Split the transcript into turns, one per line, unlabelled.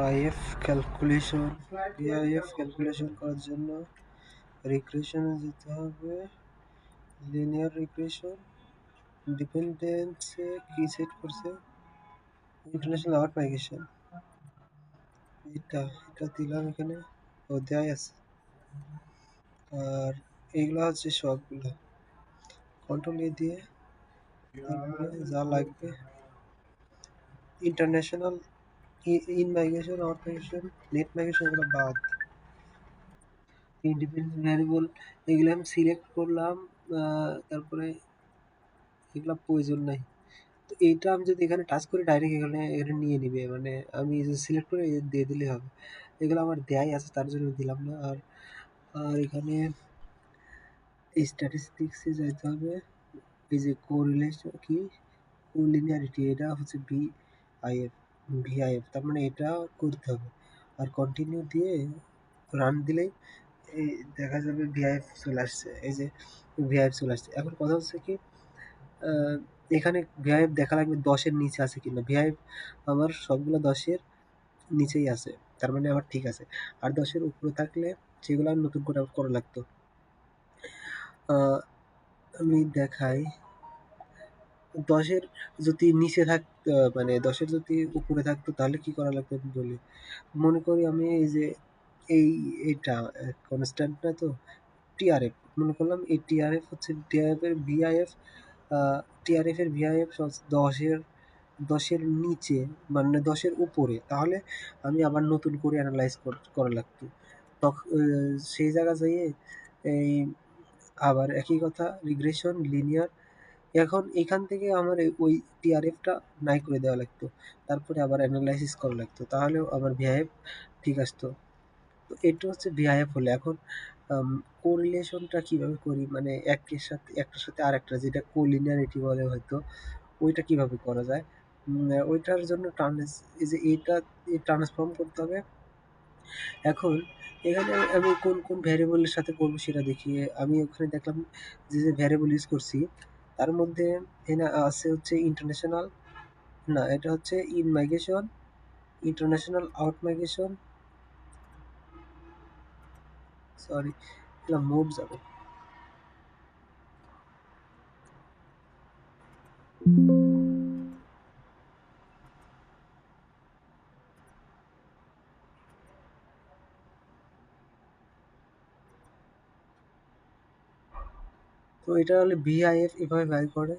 If calculation VIF calculation করার জন্য রিগ্রেশনে যেতে হবে। লিনিয়ার রিগ্রেশন ডিপেন্ডেন্সে কি সেট করছে, ইন্টারন্যাশনাল আউট মাইগ্রেশন। এটা দিলাম এখানে, ও দেয়াই আছে। আর এইগুলো হচ্ছে সবগুলো কন্ট্রোল এ দিয়ে তারপরে যা লাগবে international in migration, out migration, net migration এগুলো বাদ। ইন্ডিপেন্ডেন্ট ভ্যারিয়েবল এগুলো আমি সিলেক্ট করলাম, তারপরে এগুলো প্রয়োজন নাই। তো এইটা আমি যদি এখানে টাচ করি ডাইরেক্ট এখানে নিয়ে নিবে, মানে আমি সিলেক্ট করে দিয়ে দিলেই হবে। এগুলো আমার দেয়াই আছে, তার জন্য দিলাম না। আর আর এখানে স্ট্যাটিস্টিক্সে যাইতে হবে। এই যে কোরিলেশন কি কোলিনিয়ারিটি, এটা হচ্ছে ভিআইএফ, তার মানে এটা করতে হবে। আর কন্টিনিউ দিয়ে রান দিলেই এই দেখা যাবে ভিআইএফ চলে আসছে। এই যে ভিআইএফ চলে আসছে। এখন কথা হচ্ছে কি, এখানে ভিআইএফ দেখা লাগবে 10-এর নিচে আছে কিনা। ভিআইএফ আমার সবগুলো 10-এর নিচেই আছে, তার মানে আমার ঠিক আছে। আর 10-এর উপরে থাকলে সেগুলো আর নতুন করে করা লাগতো। আমি দেখাই, 10-এর যদি নিচে থাকতো, মানে 10-এর যদি উপরে থাকতো তাহলে কি করা লাগতো আমি বলি। মনে করি আমি এই যে এইটা কনস্ট্যান্ট না তো, টিআরএফ মনে করলাম। এই টিআরএফ হচ্ছে টিআরএফ এর ভিআইএফ, টিআরএফ এর ভিআইএফ 10-এর নিচে, মানে 10-এর উপরে, তাহলে আমি আবার নতুন করে অ্যানালাইজ করা লাগতো। তখন সেই জায়গা যেয়ে এই আবার একই কথা, রিগ্রেশন লিনিয়ার, এখন এখান থেকে আমার ওই টিআরএফটা নাই করে দেওয়া লাগতো, তারপরে আবার অ্যানালাইসিস করা লাগতো, তাহলেও আমার ভিআইএফ ঠিক আসতো। তো এটা হচ্ছে ভিআইএফ হলে। এখন কোরিলেশনটা কিভাবে করি, মানে একটার সাথে আর একটা, যেটা কোলিনিয়ারিটি বলে হয়তো, ওইটা কিভাবে করা যায়। ওইটার জন্য এই যে এইটা ট্রান্সফর্ম করতে হবে। এখন এখানে আমি কোন কোন ভ্যারিয়েবলের সাথে করবো সেটা দেখি। আমি ওখানে দেখলাম যে ভ্যারিয়েবল ইউজ করছি তার মধ্যে এখানে আছে হচ্ছে ইন্টারন্যাশনাল, না এটা হচ্ছে in migration, international out migration, sorry এটা মোড যাবে। তো এটা হলে ভিআইএফ এভাবে ব্যয় করে।